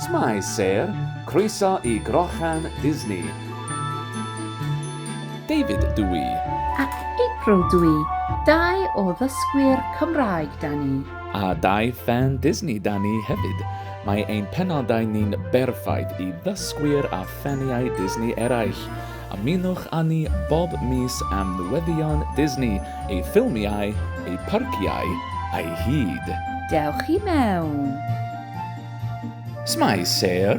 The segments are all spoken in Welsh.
Smai Sir, croeso I Grochan Disney. David dwi I. Ac April dwi, dau o ddysgwyr Cymraeg da ni. A dau fan Disney da ni hefyd. Mae ein penodau ni'n berffaith I ddysgwyr a ffaniau Disney eraill. Ymunwch â ni bob mis am newyddion Disney, ei ffilmiau, ei parciau a'i hyd. Dewch I mewn. Smai Sir.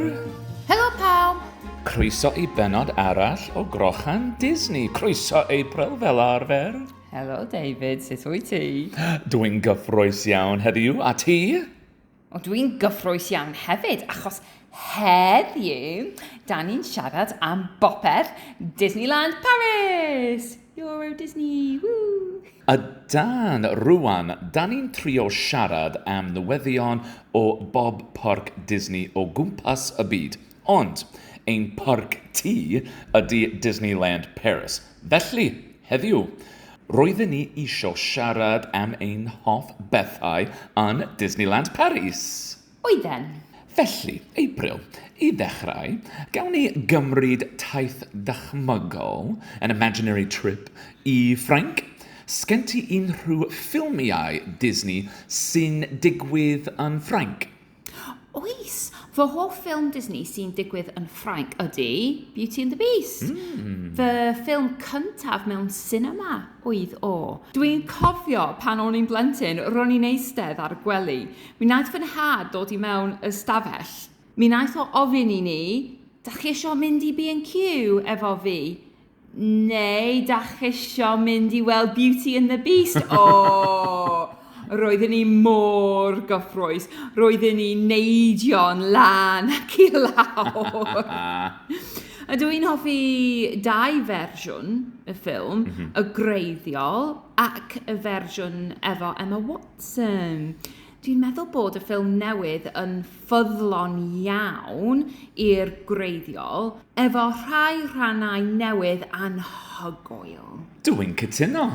Helo pawb! Croeso I benod arall o Grochan Disney. Croeso April fel arfer. Helo David, sut wyt ti? Dwi'n gyffroes iawn heddiw, a ti? O, dwi'n gyffroes iawn hefyd, achos heddiw, da ni'n siarad am bopeth Disneyland Paris! Euro Disney, woo! A dan rwan, da ni'n trio siarad am newyddion o bob parc Disney o gwmpas y byd. Ond, ein parc ti ydy Disneyland Paris. Felly, heddiw, roedden ni isio siarad am ein hoff bethau yn Disneyland Paris. Oedden? Felly, April, I ddechrau, gawn ni gymryd taith dychmygol, an imaginary trip, I Ffrainc. Sgen ti unrhyw ffilmiau Disney sy'n digwydd yn Ffrainc? Oes, fy hoff ffilm Disney sy'n digwydd yn Ffrainc ydy Beauty and the Beast. Fy ffilm cyntaf mewn cinema oedd o. Dwi'n cofio pan o'n i'n blentyn, ro'n i'n eistedd ar y gwely. Mi wnaeth fy nhad dod I mewn ystafell. Mi wnaeth o ofyn I ni, da chi eisiau mynd I B&Q efo fi? Neu da chi eisiau mynd I weld Beauty and the Beast? O! Roedden ni mor gyffroes. Roedden ni Neidio'n lan ac I lawr. A dwi'n hoffi dau fersiwn y ffilm, y greiddiol ac y fersiwn efo Emma Watson. Dwi'n meddwl bod y ffilm newydd yn ffyddlon iawn i'r greiddiol, efo rhai rhannau newydd anhygoel. Dwi'n cytuno.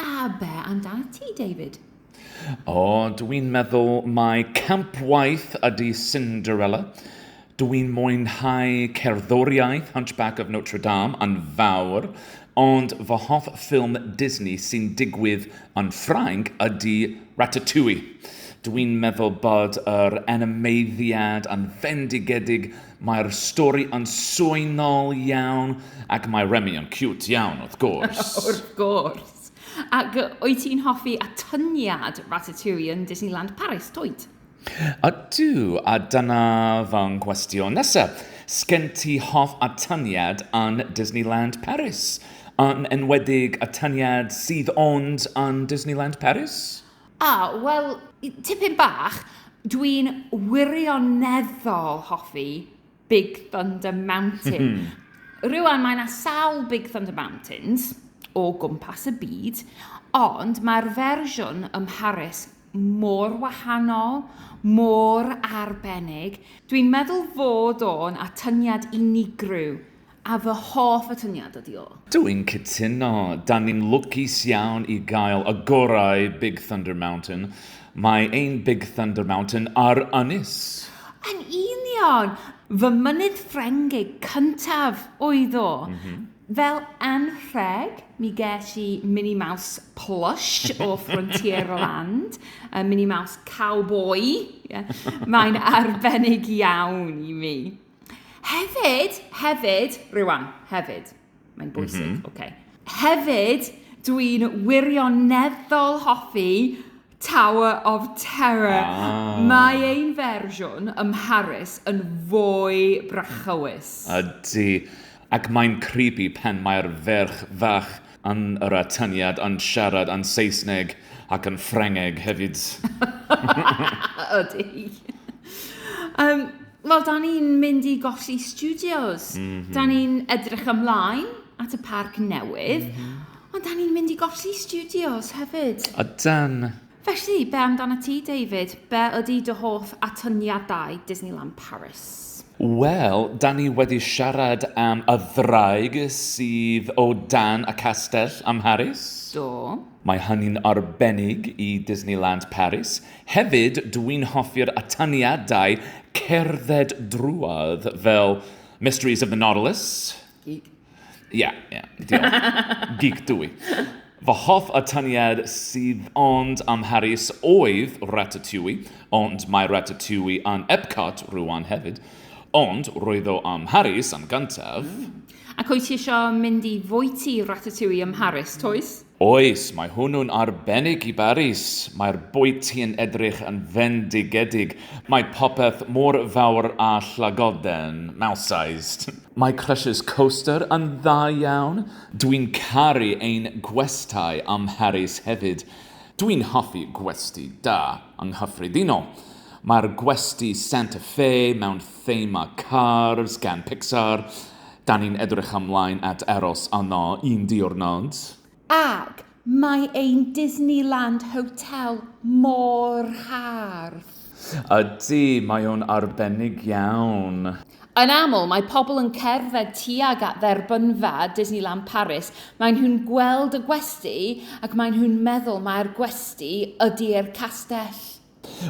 A be amdana ti, David? O, dwi'n meddwl mae Campwaith ydy Cinderella. Dwi'n mwynhau cerddoriaeth Hunchback of Notre Dame yn fawr, ond fy hoff ffilm Disney sy'n digwydd yn Ffrainc ydy Ratatouille. Dwi'n meddwl bod yr animeiddiad yn fendigedig, mae'r stori yn swynol iawn, ac mae Remy yn cute iawn, wrth gwrs. Wrth gwrs. Ac wyt ti'n hoffi Atyniad Ratatouille yn Disneyland Paris, dwyt? Ydw, a dyna fy'n cwestiwn nesaf. Sgen ti hoff atyniad yn Disneyland Paris? Yn enwedig atyniad sydd ond yn Disneyland Paris? Wel, tipyn bach, dwi'n wirioneddol hoffi Big Thunder Mountain. Rwan mae yna sawl Big Thunder Mountains o gwmpas y byd, ond mae'r fersiwn ym Mharis mor wahanol, mor arbennig. Dwi'n meddwl fod o'n atyniad unigryw, a fy hoff atyniad ydi o. Dwi'n cytuno. Da ni'n lwcus iawn I gael y gorau Big Thunder Mountain. Mae ein Big Thunder Mountain ar ynys. Yn union, fy mynydd Ffrengig cyntaf oedd o. Fel anrheg, mi ges I Minnie Mouse plush o Frontierland, a Minnie Mouse cowboy. Yeah. Mae'n arbennig iawn I mi. Hefyd, rwan, mae'n bwysig, okay. Hefyd, dwi'n wirioneddol hoffi Tower of Terror. Mae ein fersiwn ym Mharis yn fwy brachywys. Ydy. Ac mae'n creepy pan mae'r ferch fach yn yr atyniad yn siarad yn Saesneg ac yn Ffrengig hefyd. Ydy. Wel, da ni'n mynd I golli studios. Da ni'n edrych ymlaen at y parc newydd, ond da ni'n mynd I golli studios hefyd. Ydan. Felly, be amdana ti, David? Be ydy dy hoff atyniadau Disneyland Paris? Wel, da ni wedi siarad am y ddraig sydd o dan y castell ym Mharis. Do. Mae hynny'n arbennig I Disneyland Paris. Hefyd, dwi'n hoffi'r atyniadau cerdded drwodd fel Mysteries of the Nautilus. Geek. Diolch. Geek dwi. Fy hoff atyniad sydd ond amharus oedd Ratatouille, ond mae Ratatouille yn Epcot rwan hefyd, ond roedd o amharus am gyntaf. Ac oes ti eisiau mynd i fwyty Ratatouille ym Mharis, toes? Oes, mae hwnnw'n arbennig I Paris. Mae'r bwyty yn edrych yn fendigedig. Mae popeth mor fawr a llagoden, mouse-sized. Mae Crush's Coaster yn dda iawn. Dwi'n caru ein gwestau am Paris hefyd. Dwi'n hoffi gwesti da yng nghyffredinol. Mae'r gwesti Santa Fe mewn thema Cars gan Pixar. Da ni'n edrych ymlaen at aros yno un diwrnod. Ac mae ein Disneyland Hotel mor hardd. Ydy, mae o'n arbennig iawn. Yn aml, mae pobl yn cerdded tuag at dderbynfa Disneyland Paris. Maen nhw'n gweld y gwesti ac maen nhw'n meddwl mae'r gwesti ydy'r castell.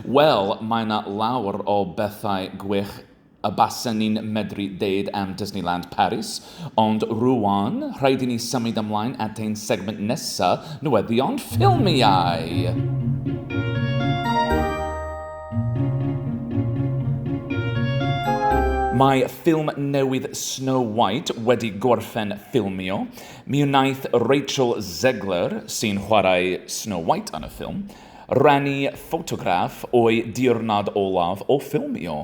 Wel, mae yna lawr o bethau gwych y basen ni'n medru deud am Disneyland Paris, ond rwan, rhaid I ni symud ymlaen at ein segment nesa, newyddion ffilmiau. Mae ffilm newydd Snow White wedi gorffen ffilmio. Mi wnaeth Rachel Zegler, sy'n chwarae Snow White yn y ffilm, rannu ffotograff o'i diwrnod olaf o ffilmio.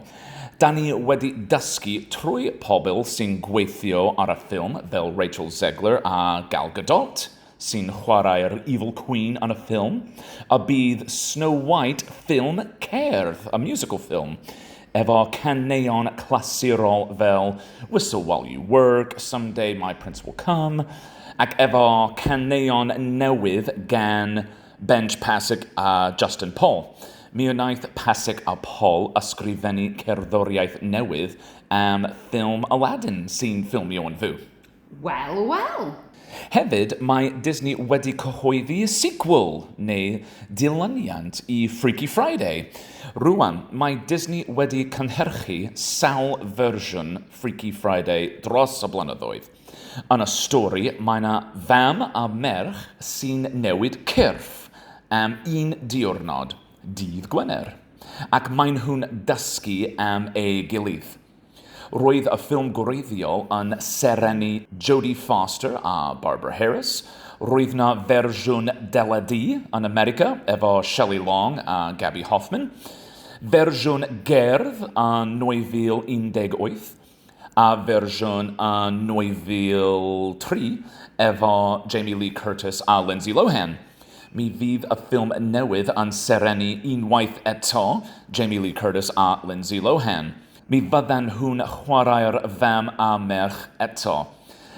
Da ni wedi dysgu trwy pobl sy'n gweithio ar y ffilm fel Rachel Zegler a Gal Gadot, sy'n chwarae'r Evil Queen yn y ffilm, a bydd Snow White ffilm cerdd, a musical film, efo caneuon clasurol fel Whistle While You Work, Someday My Prince Will Come, ac efo caneuon newydd gan Benj Pasek a Justin Paul. Mi wnaeth Pasek a Paul ysgrifennu cerddoriaeth newydd am ffilm Aladdin sy'n ffilmio yn fwy. Wel. Hefyd, mae Disney wedi cyhoeddi sequel neu dilyniant I Freaky Friday. Rwan, mae Disney wedi cynhyrchu sawl fersiwn Freaky Friday dros y blynyddoedd. Yn y stori, mae yna fam a merch sy'n newid cyrff am un diwrnod. Dydd Gwener, ac maen nhw'n dysgu am ei gilydd. Roedd y ffilm gwreiddiol yn serenu Jodie Foster a Barbara Harris. Roedd yna fersiwn deledu yn America efo Shelley Long a Gabby Hoffman. Fersiwn gerdd yn 2018 a fersiwn yn 2003 efo Jamie Lee Curtis a Lindsay Lohan. Mi fydd y ffilm newydd yn serenu unwaith eto Jamie Lee Curtis a Lindsay Lohan. Mi fyddan nhw'n chwarae'r fam a merch eto.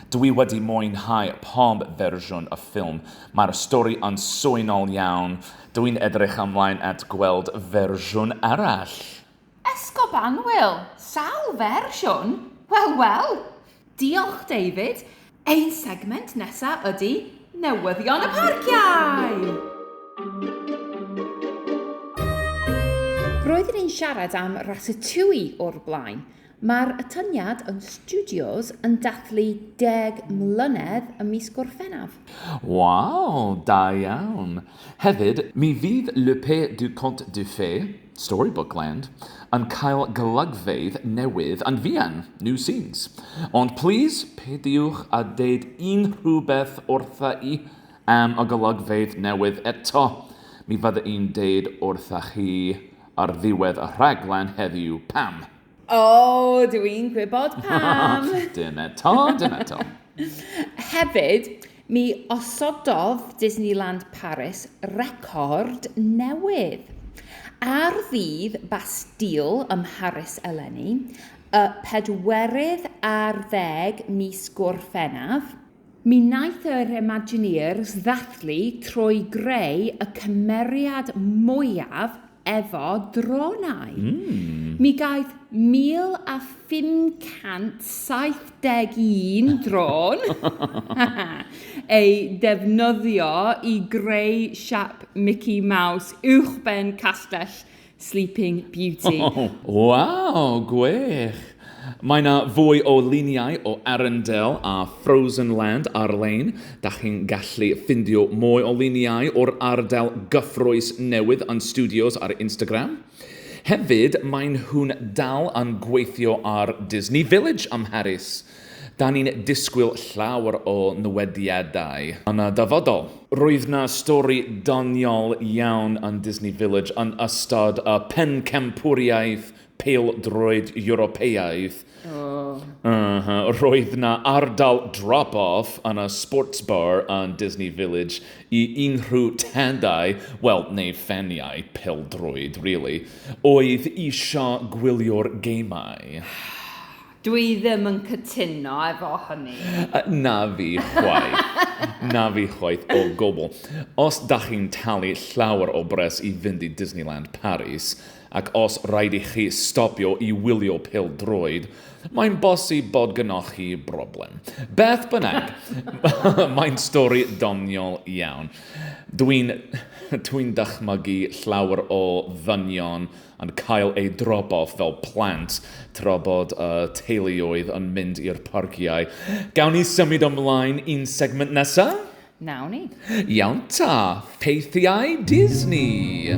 Dwi wedi mwynhau pob fersiwn y ffilm. Mae'r stori yn swynol iawn. Dwi'n edrych ymlaen at gweld fersiwn arall. Esgoban, Will. Sawl fersiwn? Wel. Diolch, David. Ein segment nesa ydy newyddion y parciau. Roeddwn ni'n siarad am Ratatouille o'r blaen. Mae'r Atyniad yn studios yn dathlu 10 mlynedd ym mis Gorffennaf. Waw, da iawn. Hefyd, mi fydd Le Pays du Conte de Fées, Storybook Land, yn cael golygfeydd newydd yn fuan, New Scenes. Ond please, peidiwch a deud unrhywbeth wrtha I am y golygfeydd newydd eto. Mi fydda i'n deud wrtha chi ar ddiwedd y rhaglen heddiw pam. O, dwi'n gwybod pam. Dim eto. Hefyd, mi osododd Disneyland Paris record newydd. Ar ddydd Bastille ym Mharis eleni, y 40 mis Gorffennaf, mi wnaeth yr Imagineers ddathlu trwy greu y cymeriad mwyaf efo dronau. Mi gaeth 1571 dron ei defnyddio I greu siap Mickey Mouse uwchben castell Sleeping Beauty. Waw, gwych. Mae yna fwy o luniau o Arundel a Frozen Land ar-lein. Da chi'n gallu ffindio mwy o luniau o'r ardal gyffrous newydd yn studios ar Instagram. Hefyd, mae'n hwn dal yn gweithio ar Disney Village ym Mharis. Da ni'n disgwyl llawer o newyddiadau yn y dyfodol. Roedd na stori doniol iawn yn Disney Village yn ystod y pencempwriaeth pêl-droed Ewropeaidd. Roedd na ardal drop-off yn y sports bar yn Disney Village I unrhyw tendau, wel, neu ffeniau pêl-droed, really, oedd isio gwylio'r gemau. Dwi ddim yn cytuno efo hynny. Na fi chwaith o gwbl. Os da chi'n talu llawer o bres I fynd I Disneyland Paris, ac os rhaid I chi stopio I wylio pêl-droed, mae'n bosib bod gynnwch chi broblem. Beth bynnag, mae'n stori doniol iawn. Dwi'n dychmygu llawer o ddynion yn cael ei drop-off fel plant tra bod teuluoedd yn mynd i'r parciau. Gawn ni symud ymlaen un segment nesaf? Nawn ni. Iawn ta, ffeithiau Disney.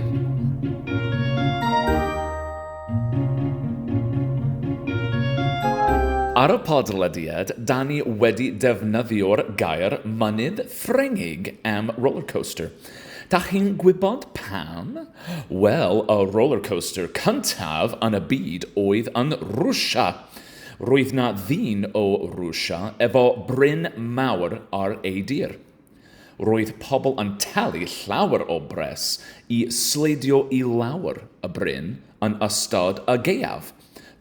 Ar y podlediad, da ni wedi defnyddio'r gair mynydd Ffrengig am rollercoaster. Da chi'n gwybod pam? Wel, y rollercoaster cyntaf yn y byd oedd yn Rwsia. Roedd na ddyn o Rwsia efo bryn mawr ar ei dir. Roedd pobl yn talu llawer o bres I sleidio I lawr y bryn yn ystod y gaeaf,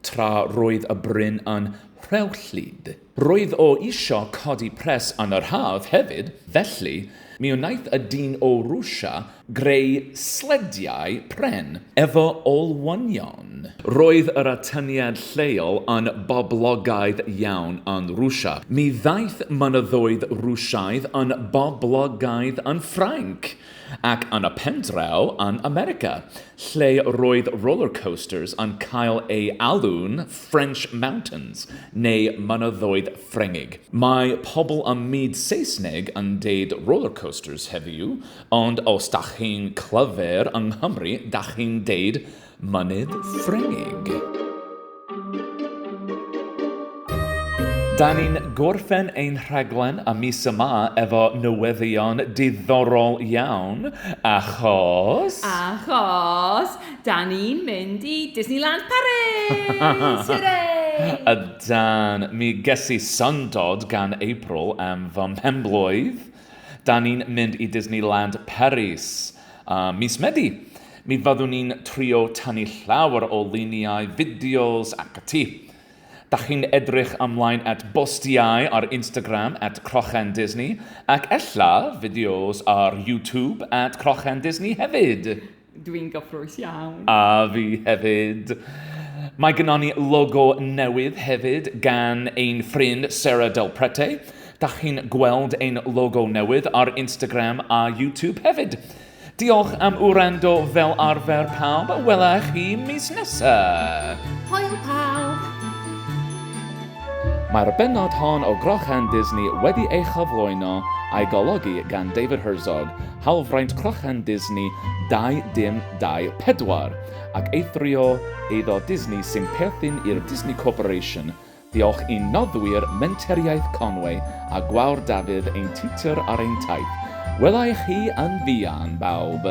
tra roedd y bryn yn Rhewllyd. Roedd o isio codi pres yn yr haf hefyd, felly mi wnaeth y dyn o Rwsia greu slediau pren efo Olwynion. Roedd yr Atyniad lleol yn boblogaidd iawn yn Rwsia. Mi ddaeth mynyddoedd Rwsiaidd yn boblogaidd yn Ffrainc ac yn y pendraw yn America, lle roedd rollercoasters yn cael ei alw'n French Mountains neu mynyddoedd Ffrengig. Mae pobl ym myd Saesneg yn deud rollercoasters heddiw, ond os da chi'n clyfr yng Nghymru, da chi'n deud Mynydd Ffrengig. Da ni'n gorffen ein rhaglen y mis yma efo newyddion diddorol iawn, achos da ni'n mynd I Disneyland Paris! Hooray! Ydan, mi gesu syndod gan April am fy mhenblwydd. Da ni'n mynd I Disneyland Paris mis Medi. Mi fyddwn ni'n trio tynnu llawer o luniau, fideos ac ati. Da chi'n edrych ymlaen at bostiau ar Instagram at Crochan Disney ac ella fideos ar YouTube at Crochan Disney hefyd. Dwi'n gyffrous iawn. A fi hefyd. Mae gynnon ni logo newydd hefyd gan ein ffrind Sarah Del Prete. Da chi'n gweld ein logo newydd ar Instagram a YouTube hefyd. Diolch am wrando fel arfer pawb. Welach chi mis nesaf. Hwyl pawb! Mae'r bennod hon o Crochan Disney wedi ei chyflwyno a'i golygu gan David Herzog, hawlfraint Crochan Disney 2024 ac eithrio eiddo Disney sy'n perthyn i'r Disney Corporation. Diolch I noddwyr Menteriaeth Conwy a Gwawr Dafydd ein titir ar ein taith. Welai chi yn fuan, bawb.